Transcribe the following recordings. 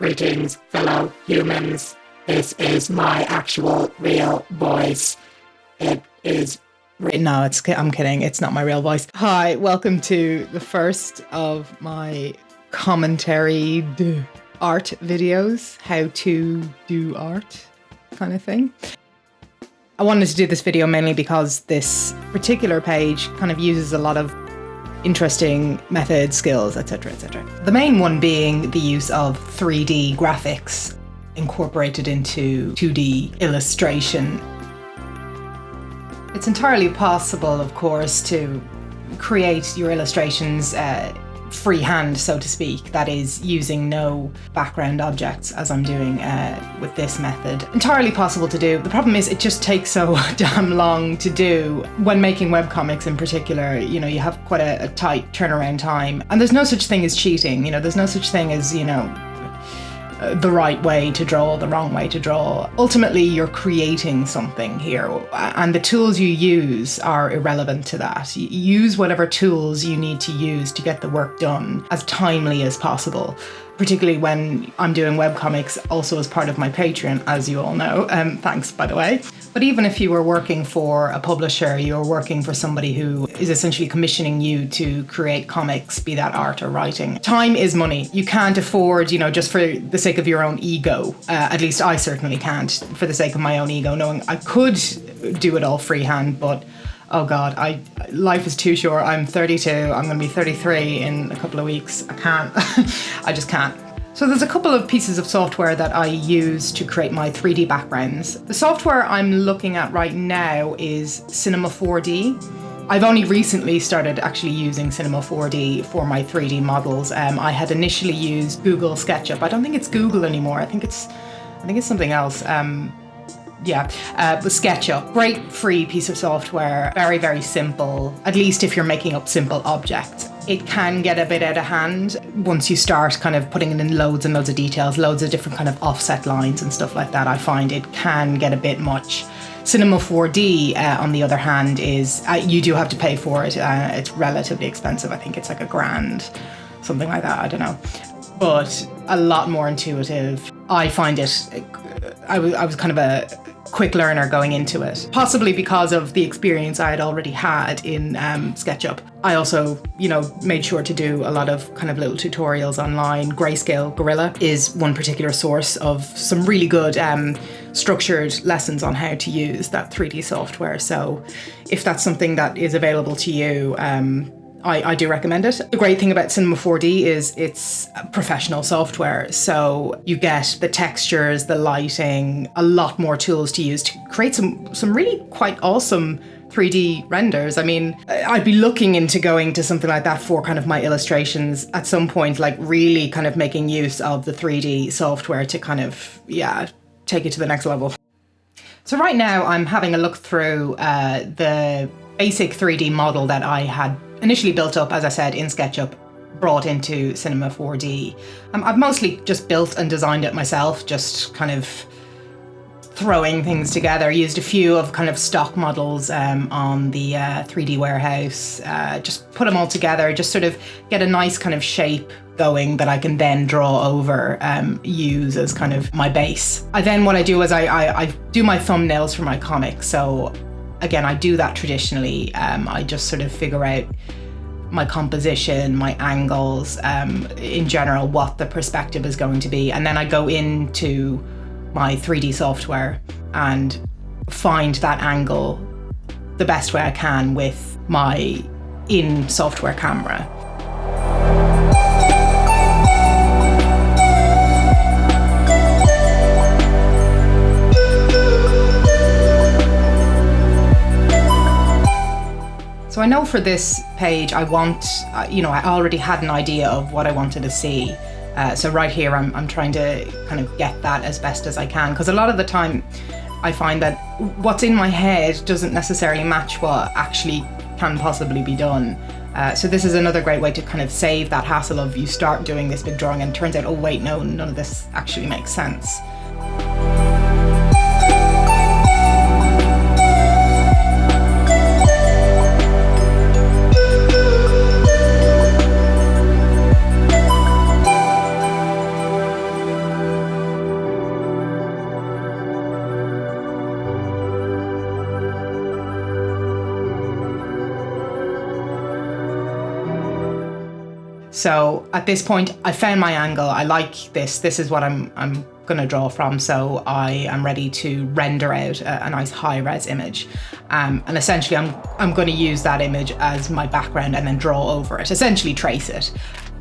Greetings, fellow humans. This is my actual real voice. It is... No, I'm kidding. It's not my real voice. Hi, welcome to the first of my commentary art videos. How to do art kind of thing. I wanted to do this video mainly because this particular page kind of uses a lot of interesting methods, skills, etc., etc. The main one being the use of 3D graphics incorporated into 2D illustration. It's entirely possible, of course, to create your illustrations freehand, so to speak, that is, using no background objects, as I'm doing with this method. Entirely possible to do. The problem is it just takes so damn long to do. When making webcomics in particular, you know, you have quite a tight turnaround time. And there's no such thing as cheating, you know, there's no such thing as, you know, the right way to draw, the wrong way to draw. Ultimately, you're creating something here, and the tools you use are irrelevant to that. Use whatever tools you need to use to get the work done as timely as possible, particularly when I'm doing webcomics, also as part of my Patreon, as you all know. Thanks, by the way. But even if you were working for a publisher, you're working for somebody who is essentially commissioning you to create comics, be that art or writing. Time is money. You can't afford, you know, just for the sake of your own ego, at least I certainly can't, for the sake of my own ego, knowing I could do it all freehand, but oh God, life is too short. I'm 32, I'm gonna be 33 in a couple of weeks. I can't, I just can't. So there's a couple of pieces of software that I use to create my 3D backgrounds. The software I'm looking at right now is Cinema 4D. I've only recently started actually using Cinema 4D for my 3D models. I had initially used Google Sketchup. I don't think it's Google anymore. I think it's something else. But SketchUp, great free piece of software, very, very simple, at least if you're making up simple objects. It can get a bit out of hand once you start kind of putting in loads and loads of details, loads of different kind of offset lines and stuff like that. I find it can get a bit much. Cinema 4D, on the other hand, is, you do have to pay for it. It's relatively expensive. I think it's like $1,000, something like that, I don't know. But a lot more intuitive. I find it, I was kind of a quick learner going into it, possibly because of the experience I had already had in SketchUp. I also, you know, made sure to do a lot of kind of little tutorials online. Grayscale Gorilla is one particular source of some really good structured lessons on how to use that 3D software. So if that's something that is available to you, I do recommend it. The great thing about Cinema 4D is it's professional software, so you get the textures, the lighting, a lot more tools to use to create some really quite awesome 3D renders. I mean, I'd be looking into going to something like that for kind of my illustrations at some point, like really kind of making use of the 3D software to kind of, yeah, take it to the next level. So right now I'm having a look through the basic 3D model that I had initially built up, as I said, in SketchUp, brought into Cinema 4D. I've mostly just built and designed it myself, just kind of throwing things together. Used a few of kind of stock models on the 3D warehouse, just put them all together, just sort of get a nice kind of shape going that I can then draw over, use as kind of my base. What I do is I do my thumbnails for my comics. So again, I do that traditionally. I just sort of figure out my composition, my angles, in general, what the perspective is going to be. And then I go into my 3D software and find that angle the best way I can with my in-software camera. So I know for this page, I want, you know, I already had an idea of what I wanted to see. So right here, I'm trying to kind of get that as best as I can, because a lot of the time I find that what's in my head doesn't necessarily match what actually can possibly be done. So this is another great way to kind of save that hassle of you start doing this big drawing and it turns out, oh wait, no, none of this actually makes sense. So at this point, I found my angle. I like this. This is what I'm going to draw from. So I am ready to render out a nice high-res image. And essentially, I'm going to use that image as my background and then draw over it, essentially trace it.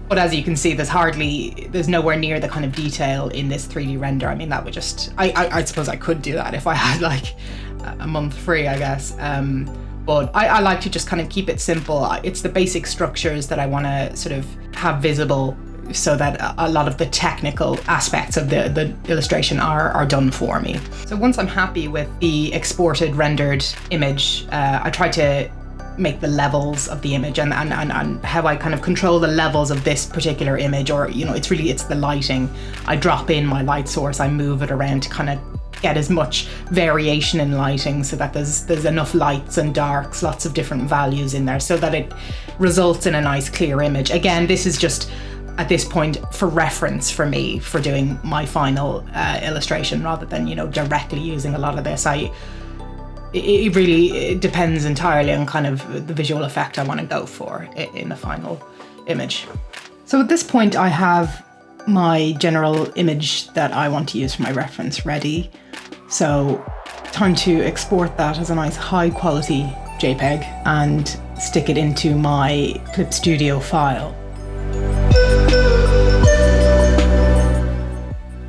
But as you can see, there's nowhere near the kind of detail in this 3D render. I mean, that would just, I suppose I could do that if I had like a month free, I guess. But I like to just kind of keep it simple. It's the basic structures that I want to sort of have visible so that a lot of the technical aspects of the illustration are done for me. So once I'm happy with the exported rendered image, I try to make the levels of the image and how I kind of control the levels of this particular image, or, you know, it's the lighting. I drop in my light source, I move it around to kind of get as much variation in lighting so that there's enough lights and darks, lots of different values in there so that it results in a nice clear image. Again, this is just at this point for reference for me for doing my final illustration rather than, you know, directly using a lot of this. It really depends entirely on kind of the visual effect I want to go for in the final image. So at this point I have my general image that I want to use for my reference ready. So time to export that as a nice high quality JPEG and stick it into my Clip Studio file.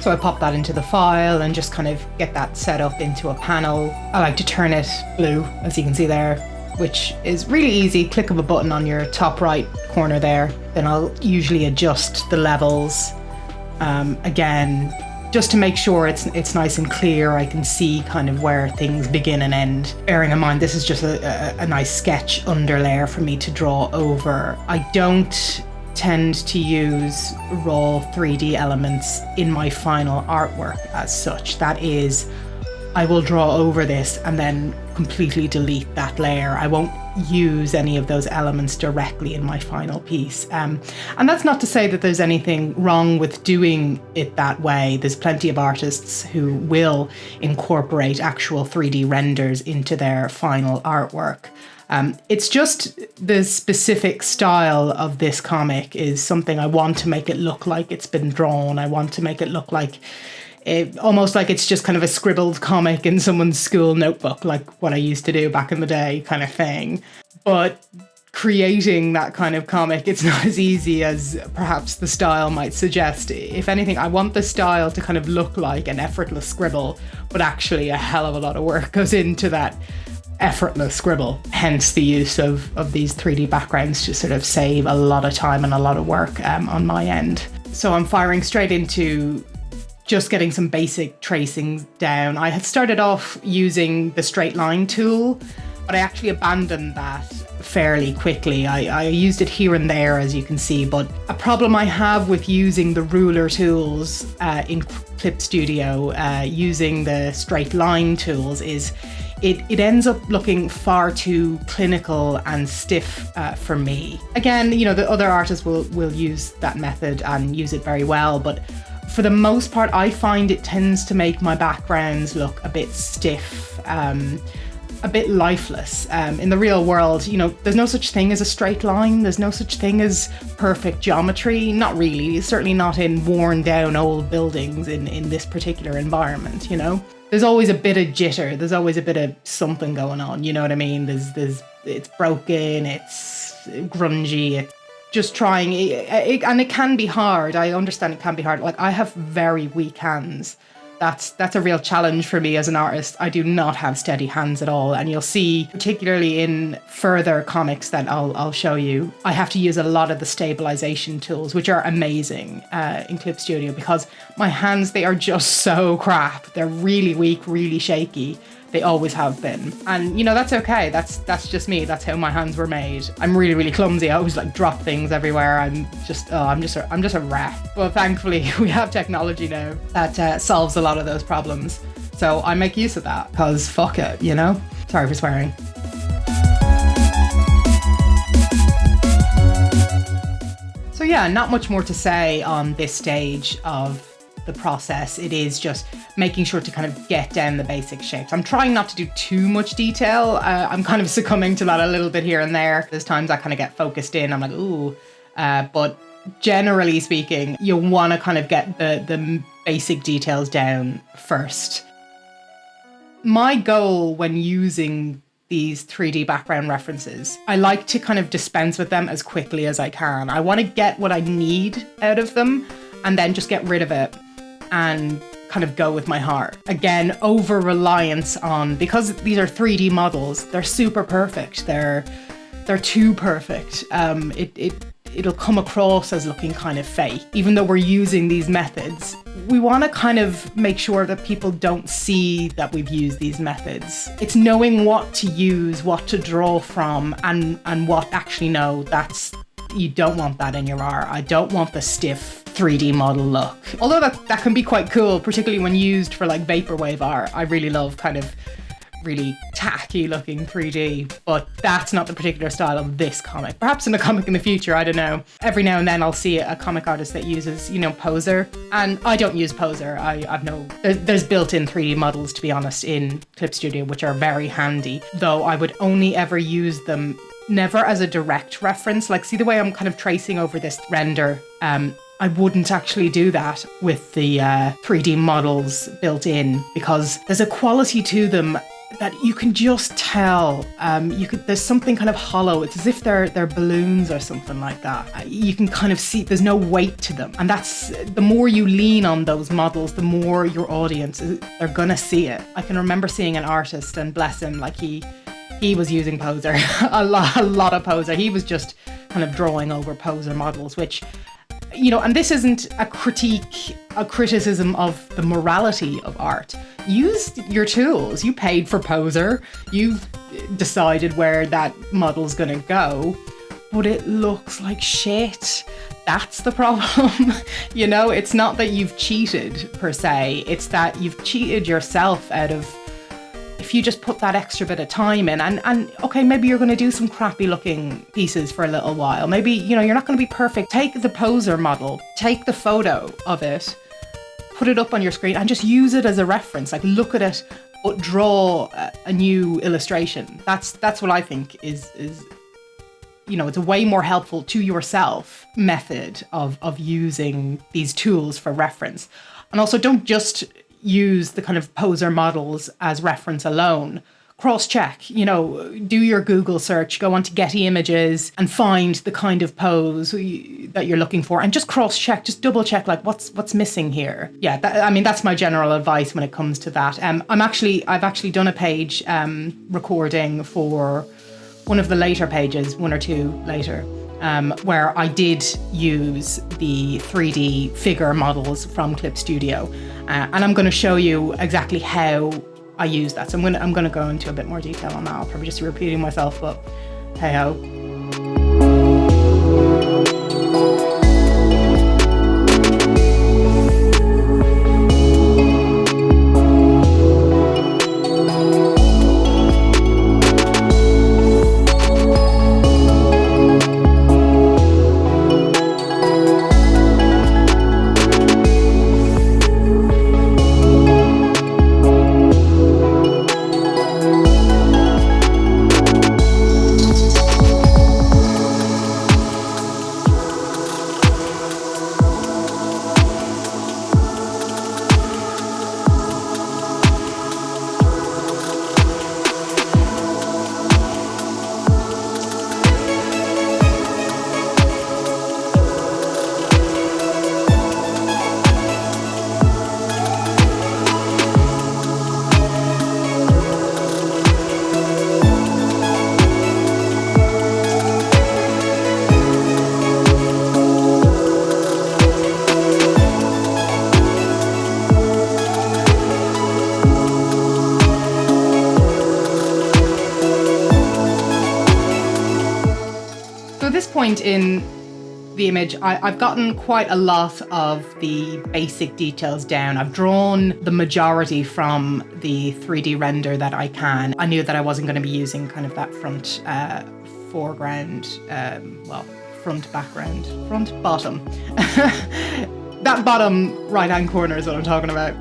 So I pop that into the file and just kind of get that set up into a panel. I like to turn it blue, as you can see there, which is really easy. Click of a button on your top right corner there. Then I'll usually adjust the levels. Again, just to make sure it's nice and clear. I can see kind of where things begin and end. Bearing in mind, this is just a nice sketch underlayer for me to draw over. I don't tend to use raw 3D elements in my final artwork as such. That is, I will draw over this and then completely delete that layer. I won't use any of those elements directly in my final piece. And that's not to say that there's anything wrong with doing it that way. There's plenty of artists who will incorporate actual 3D renders into their final artwork. It's just the specific style of this comic is something I want to make it look like it's been drawn. I want to make it look like almost like it's just kind of a scribbled comic in someone's school notebook, like what I used to do back in the day kind of thing. But creating that kind of comic, it's not as easy as perhaps the style might suggest. If anything, I want the style to kind of look like an effortless scribble, but actually a hell of a lot of work goes into that effortless scribble. Hence the use of these 3D backgrounds to sort of save a lot of time and a lot of work on my end. So I'm firing straight into just getting some basic tracing down. I had started off using the straight line tool, but I actually abandoned that fairly quickly. I used it here and there, as you can see, but a problem I have with using the ruler tools in Clip Studio, using the straight line tools, is it ends up looking far too clinical and stiff for me. Again, you know, the other artists will use that method and use it very well, but for the most part, I find it tends to make my backgrounds look a bit stiff, a bit lifeless. In the real world, you know, there's no such thing as a straight line. There's no such thing as perfect geometry. Not really. It's certainly not in worn down old buildings in this particular environment, you know. There's always a bit of jitter. There's always a bit of something going on, you know what I mean? It's broken, it's grungy, it's just trying, and it can be hard. I understand it can be hard. Like, I have very weak hands. That's a real challenge for me as an artist. I do not have steady hands at all. And you'll see, particularly in further comics that I'll show you, I have to use a lot of the stabilization tools, which are amazing in Clip Studio, because my hands, they are just so crap. They're really weak, really shaky. They always have been. And, you know, that's okay. That's just me. That's how my hands were made. I'm really, really clumsy. I always like drop things everywhere. I'm just a wreck. But thankfully we have technology now that solves a lot of those problems. So I make use of that because fuck it, you know? Sorry for swearing. So yeah, not much more to say on this stage of the process. It is just making sure to kind of get down the basic shapes. I'm trying not to do too much detail. I'm kind of succumbing to that a little bit here and there. There's times I kind of get focused in. I'm like, ooh, but generally speaking, you'll want to kind of get the basic details down first. My goal when using these 3D background references, I like to kind of dispense with them as quickly as I can. I want to get what I need out of them and then just get rid of it and kind of go with my heart. Again, over reliance on, because these are 3D models, they're super perfect. They're too perfect. It'll come across as looking kind of fake. Even though we're using these methods, we want to kind of make sure that people don't see that we've used these methods. It's knowing what to use, what to draw from, and what actually, no, you don't want that in your art. I don't want the stiff 3D model look. Although that can be quite cool, particularly when used for like vaporwave art. I really love kind of really tacky looking 3D, but that's not the particular style of this comic. Perhaps in a comic in the future, I don't know. Every now and then I'll see a comic artist that uses, Poser, and I don't use Poser. There's built-in 3D models, to be honest, in Clip Studio, which are very handy, though I would only ever use them never as a direct reference. Like, see the way I'm kind of tracing over this render? I wouldn't actually do that with the 3D models built in, because there's a quality to them that you can just tell. There's something kind of hollow. It's as if they're balloons or something like that. You can kind of see there's no weight to them. And that's, the more you lean on those models, the more your audience, they're gonna see it. I can remember seeing an artist, and bless him, like he was using Poser, a lot of Poser. He was just kind of drawing over Poser models, which, and this isn't a criticism of the morality of art. Use your tools. You paid for Poser. You've decided where that model's gonna go, but it looks like shit. That's the problem. It's not that you've cheated per se. It's that you've cheated yourself out of, if you just put that extra bit of time in, and okay, maybe you're going to do some crappy looking pieces for a little while. Maybe, you're not going to be perfect. Take the Poser model, take the photo of it, put it up on your screen and just use it as a reference. Like, look at it, but draw a new illustration. That's what I think is it's a way more helpful to yourself method of using these tools for reference. And also, don't just use the kind of Poser models as reference alone. Cross-check, do your Google search, go onto Getty Images and find the kind of pose that you're looking for, and just cross-check, just double-check, like what's missing here. Yeah, that's my general advice when it comes to that. I've actually done a page recording for one of the later pages, one or two later, where I did use the 3D figure models from Clip Studio. And I'm going to show you exactly how I use that. So I'm going to go into a bit more detail on that. I'll probably just be repeating myself, but hey ho. Point in the image, I've gotten quite a lot of the basic details down. I've drawn the majority from the 3D render that I can. I knew that I wasn't going to be using kind of that front foreground, front background, bottom. That bottom right-hand corner is what I'm talking about.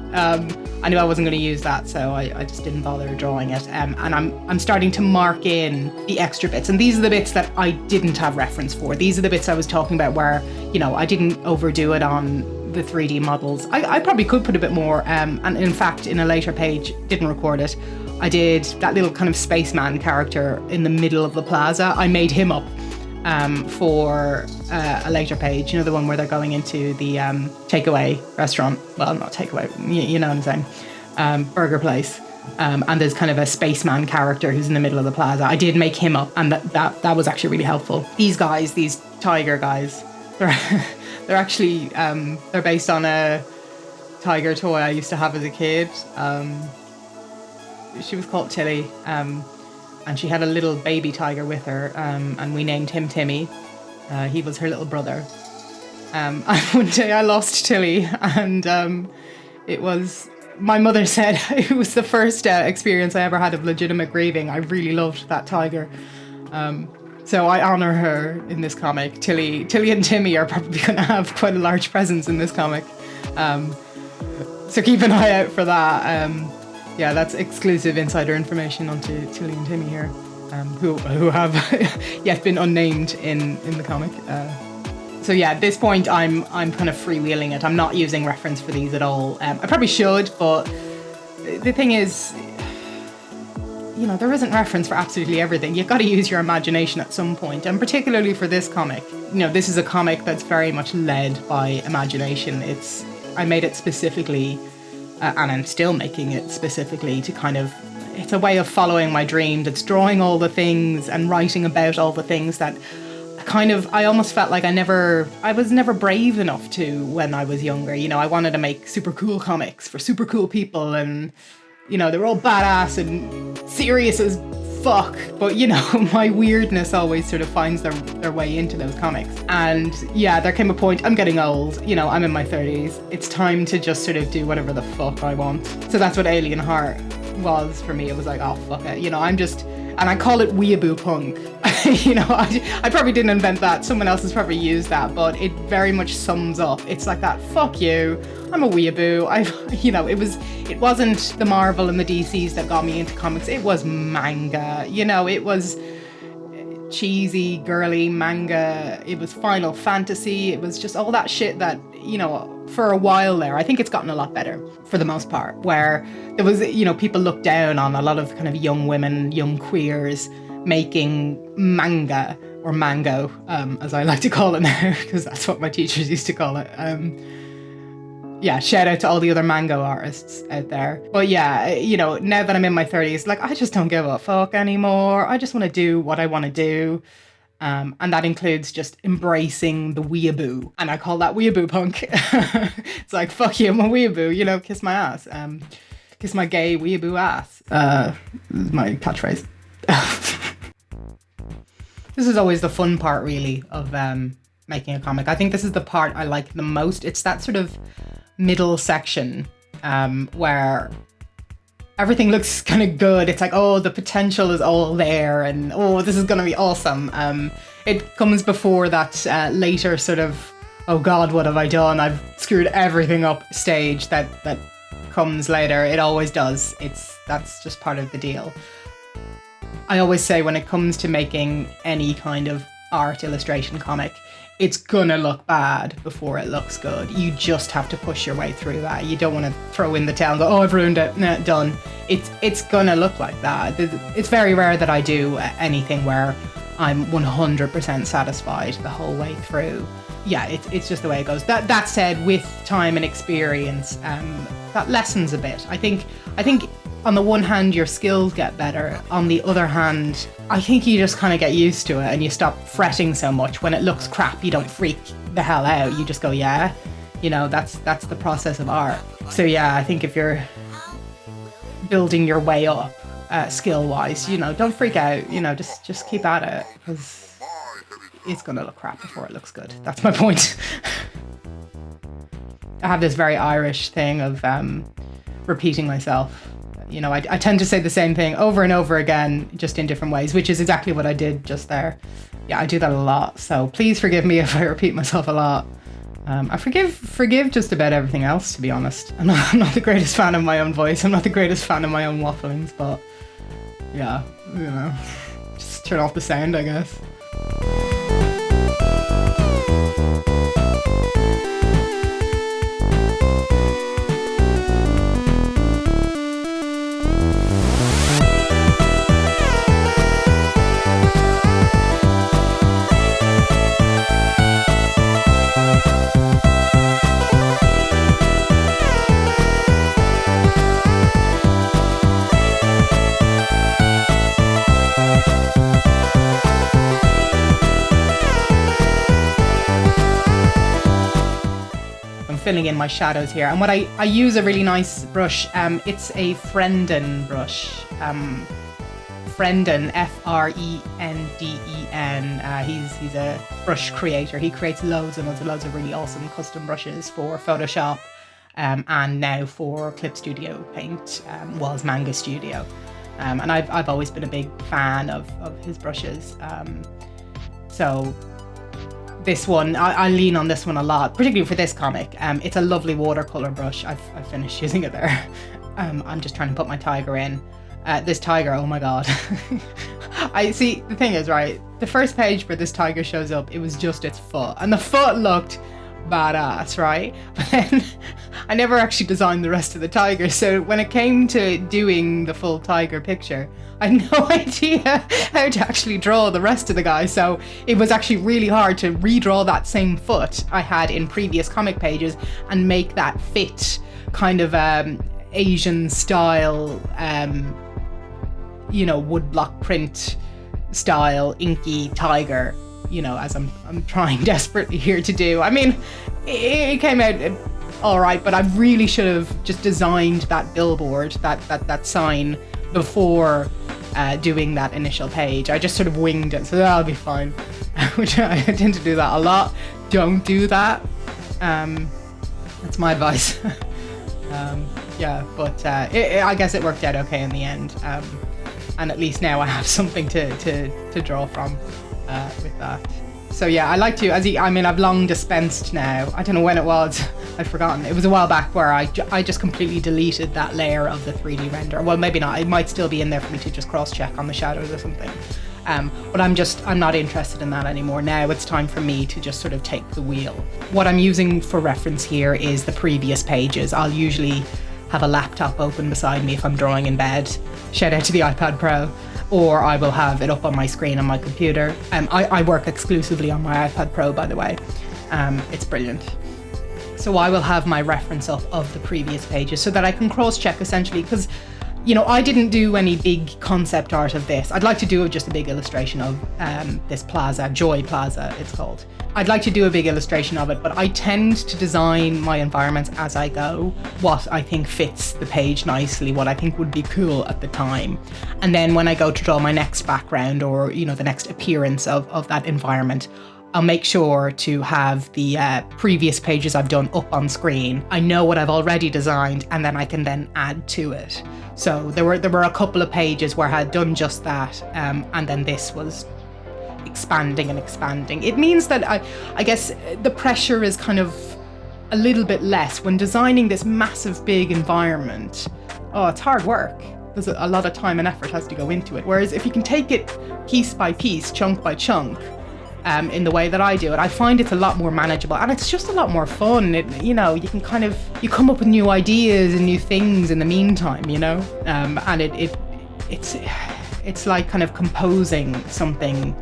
I knew I wasn't going to use that, so I just didn't bother drawing it. And I'm starting to mark in the extra bits. And these are the bits that I didn't have reference for. These are the bits I was talking about where, I didn't overdo it on the 3D models. I probably could put a bit more. And in fact, in a later page, didn't record it, I did that little kind of spaceman character in the middle of the plaza. I made him up for a later page, the one where they're going into the takeaway restaurant. Well, not takeaway, you know what I'm saying, burger place. And there's kind of a spaceman character who's in the middle of the plaza. I did make him up, and that was actually really helpful. These guys, these tiger guys, they're actually they're based on a tiger toy I used to have as a kid. She was called Tilly. And she had a little baby tiger with her, and we named him Timmy. He was her little brother. And one day I lost Tilly, and my mother said it was the first experience I ever had of legitimate grieving. I really loved that tiger. So I honour her in this comic. Tilly and Timmy are probably going to have quite a large presence in this comic. So keep an eye out for that. Yeah, that's exclusive insider information onto Tilly and Timmy here, who have yet been unnamed in the comic. So yeah, at this point I'm kind of freewheeling it. I'm not using reference for these at all. I probably should, but the thing is, there isn't reference for absolutely everything. You've got to use your imagination at some point, and particularly for this comic. This is a comic that's very much led by imagination. I made it specifically. And I'm still making it specifically to it's a way of following my dream. That's drawing all the things and writing about all the things that I almost felt like I was never brave enough to when I was younger. I wanted to make super cool comics for super cool people, and, they were all badass and serious as fuck. But, my weirdness always sort of finds their way into those comics. And yeah, there came a point, I'm getting old, I'm in my 30s. It's time to just sort of do whatever the fuck I want. So that's what Alien Heart was for me. It was like, oh, fuck it. And I call it weeaboo punk. I probably didn't invent that. Someone else has probably used that, but it very much sums up. It's like that, fuck you, I'm a weeaboo. It wasn't the Marvel and the DCs that got me into comics. It was manga. It was cheesy, girly manga. It was Final Fantasy. It was just all that shit that, for a while there, I think it's gotten a lot better for the most part, where there was, people looked down on a lot of kind of young women, young queers making manga, or mango, as I like to call it now, because that's what my teachers used to call it. Yeah, shout out to all the other mango artists out there. But yeah, now that I'm in my 30s, I just don't give a fuck anymore. I just want to do what I want to do. And that includes just embracing the weeaboo. And I call that weeaboo punk. It's like, fuck you, I'm a weeaboo, kiss my ass. Kiss my gay weeaboo ass. My catchphrase. This is always the fun part, really, of making a comic. I think this is the part I like the most. It's that sort of middle section where everything looks kind of good. It's like, oh, the potential is all there, and oh, this is going to be awesome. It comes before that later sort of, oh God, what have I done? I've screwed everything up stage that comes later. It always does. That's just part of the deal. I always say when it comes to making any kind of art illustration comic, it's gonna look bad before it looks good. You just have to push your way through that. You don't want to throw in the towel and go, oh, I've ruined it, nah, done. It's gonna look like that. It's very rare that I do anything where I'm 100% satisfied the whole way through. Yeah, it's just the way it goes. That said, with time and experience, that lessens a bit. I think on the one hand, your skills get better. On the other hand, I think you just kind of get used to it and you stop fretting so much. When it looks crap, you don't freak the hell out. You just go, yeah, that's the process of art. So yeah, I think if you're building your way up skill-wise, don't freak out. Just keep at it, because it's going to look crap before it looks good. That's my point. I have this very Irish thing of repeating myself. I tend to say the same thing over and over again, just in different ways, which is exactly what I did just there. Yeah, I do that a lot. So please forgive me if I repeat myself a lot. I forgive just about everything else, to be honest. I'm not the greatest fan of my own voice. I'm not the greatest fan of my own wafflings, but yeah, just turn off the sound, I guess. Filling in my shadows here, and what I use a really nice brush. It's a Frenden brush. Frenden, Frenden. He's a brush creator. He creates loads and loads of really awesome custom brushes for Photoshop, and now for Clip Studio Paint, Wall's Manga Studio. And I've always been a big fan of his brushes. So this one, I lean on this one a lot, particularly for this comic. It's a lovely watercolor brush. I've finished using it there. I'm just trying to put my tiger in. This tiger, oh my god. I see, the thing is, right, the first page where this tiger shows up, it was just its foot, and the foot looked badass, right? But then I never actually designed the rest of the tiger, so when it came to doing the full tiger picture, I had no idea how to actually draw the rest of the guy, so it was actually really hard to redraw that same foot I had in previous comic pages and make that fit kind of Asian style, woodblock print style inky tiger, as I'm trying desperately here to do. I mean, it came out all right, but I really should have just designed that billboard, that sign, before doing that initial page. I just sort of winged it, so that'll be fine. Which I tend to do that a lot. Don't do that. That's my advice. But I guess it worked out okay in the end. And at least now I have something to draw from with that. So yeah, I like to, I've long dispensed now. I don't know when it was. I've forgotten. It was a while back where I just completely deleted that layer of the 3D render. Well, maybe not. It might still be in there for me to just cross-check on the shadows or something. But I'm not interested in that anymore. Now it's time for me to just sort of take the wheel. What I'm using for reference here is the previous pages. I'll usually have a laptop open beside me if I'm drawing in bed. Shout out to the iPad Pro. Or I will have it up on my screen on my computer. I work exclusively on my iPad Pro, by the way. It's brilliant. So I will have my reference up of the previous pages so that I can cross-check essentially, because I didn't do any big concept art of this. I'd like to do just a big illustration of this plaza, Joy Plaza it's called. I'd like to do a big illustration of it, but I tend to design my environments as I go, what I think fits the page nicely, what I think would be cool at the time. And then when I go to draw my next background or, the next appearance of that environment, I'll make sure to have the previous pages I've done up on screen. I know what I've already designed, and then I can then add to it. So there were a couple of pages where I had done just that, and then this was expanding and expanding. It means that I guess the pressure is kind of a little bit less when designing this massive big environment. Oh, it's hard work. There's a lot of time and effort has to go into it. Whereas if you can take it piece by piece, chunk by chunk, in the way that I do it, I find it's a lot more manageable, and it's just a lot more fun. You can you come up with new ideas and new things in the meantime, and it's like kind of composing something.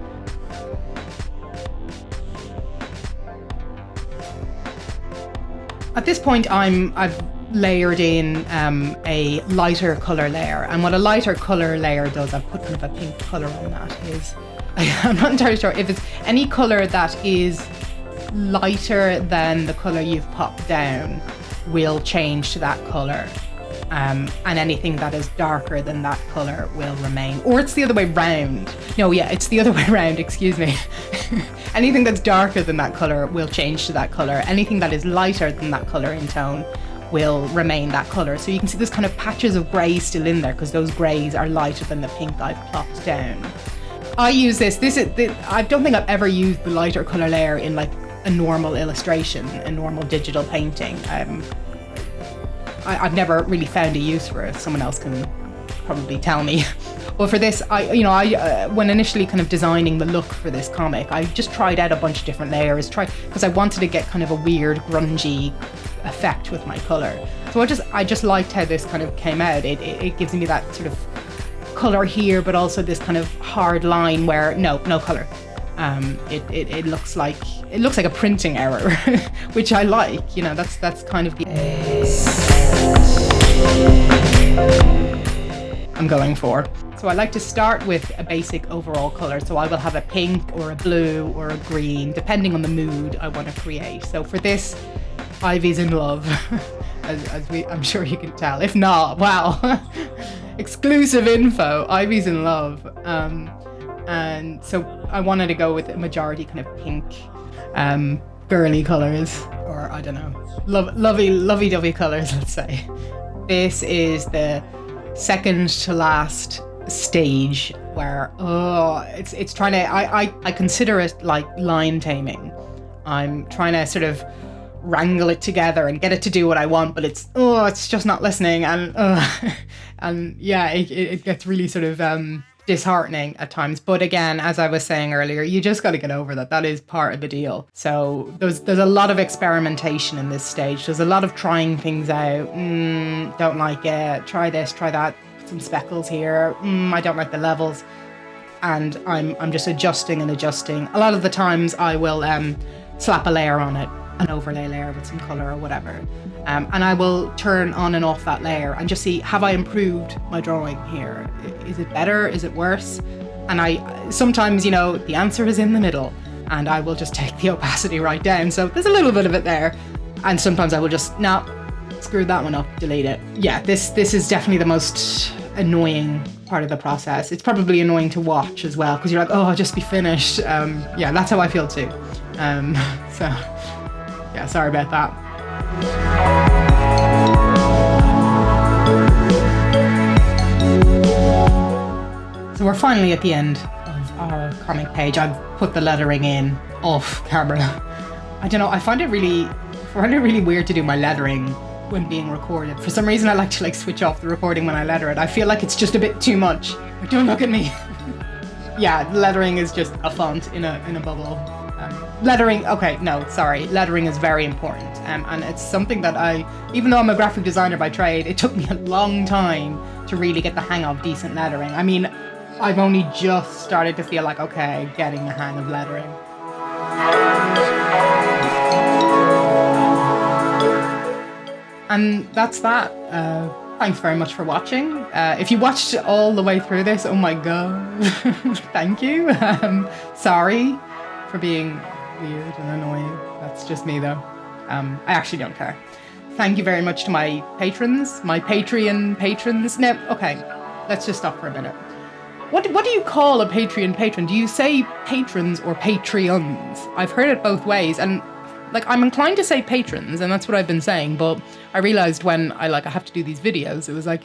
At this point, I've layered in a lighter color layer, and what a lighter color layer does, I've put kind of a pink color on that, is I'm not entirely sure if it's any color that is lighter than the color you've popped down will change to that color, and anything that is darker than that color will remain. Or it's the other way round. No, yeah, it's the other way around, excuse me. Anything that's darker than that color will change to that color. Anything that is lighter than that color in tone will remain that color. So you can see there's kind of patches of grey still in there because those greys are lighter than the pink I've plopped down. I use this. I don't think I've ever used the lighter color layer in like a normal illustration, a normal digital painting. I've never really found a use for it. Someone else can probably tell me. Well, for this, when initially kind of designing the look for this comic, I just tried out a bunch of different layers, because I wanted to get kind of a weird grungy effect with my color. So I just liked how this kind of came out. It gives me that sort of color here, but also this kind of hard line where no color. It looks like a printing error, which I like. That's kind of the I'm going for. So I like to start with a basic overall color. So I will have a pink or a blue or a green, depending on the mood I want to create. So for this, Ivy's in love, I'm sure you can tell. If not, wow, exclusive info. Ivy's in love, and so I wanted to go with a majority kind of pink, girly colors, or I don't know, lovey-dovey colors. Let's say this is the second to last stage where it's trying to. I consider it like line taming. I'm trying to sort of wrangle it together and get it to do what I want, but it's just not listening, and yeah, it gets really sort of disheartening at times. But again, as I was saying earlier, you just got to get over that. That is part of the deal. So there's a lot of experimentation in this stage. There's a lot of trying things out. Don't like it. Try this, try that. Put some speckles here. I don't like the levels, and I'm just adjusting and adjusting. A lot of the times I will slap a layer on it, an overlay layer with some color or whatever, and I will turn on and off that layer and just see, have I improved my drawing here? Is it better? Is it worse? And I sometimes, the answer is in the middle, and I will just take the opacity right down. So there's a little bit of it there, and sometimes I will just screw that one up, delete it. Yeah, this is definitely the most annoying part of the process. It's probably annoying to watch as well, because you're like, I'll just be finished. Yeah, that's how I feel too. So yeah, sorry about that. So we're finally at the end of our comic page. I've put the lettering in off camera. I don't know, I find it really weird to do my lettering when being recorded. For some reason, I like to switch off the recording when I letter it. I feel like it's just a bit too much. Don't look at me. Yeah, lettering is just a font in a bubble. Lettering is very important, and it's something that even though I'm a graphic designer by trade, it took me a long time to really get the hang of decent lettering. I mean, I've only just started to feel like, okay, getting the hang of lettering. And that's that. Thanks very much for watching. If you watched all the way through this, oh my god, thank you. Sorry for being weird and annoying. That's just me though. I actually don't care. Thank you very much to my patrons, my Patreon patrons. Now, okay, let's just stop for a minute. What do you call a Patreon patron? Do you say patrons or Patreons? I've heard it both ways, and I'm inclined to say patrons, and that's what I've been saying, but I realized when I have to do these videos, it was like,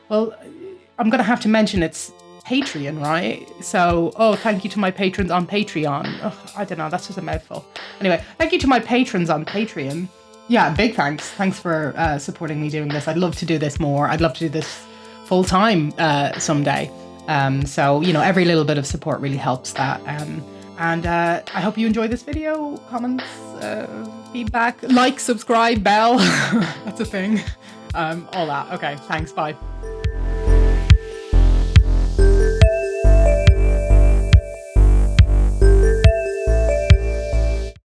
well, I'm gonna have to mention it's Patreon, right? So, thank you to my patrons on Patreon. I don't know, that's just a mouthful. Anyway, thank you to my patrons on Patreon. Yeah, big thanks. Thanks for supporting me doing this. I'd love to do this more. I'd love to do this full time someday. So, every little bit of support really helps that. And I hope you enjoy this video. Comments, feedback, like, subscribe, bell. That's a thing. All that. Okay, thanks. Bye.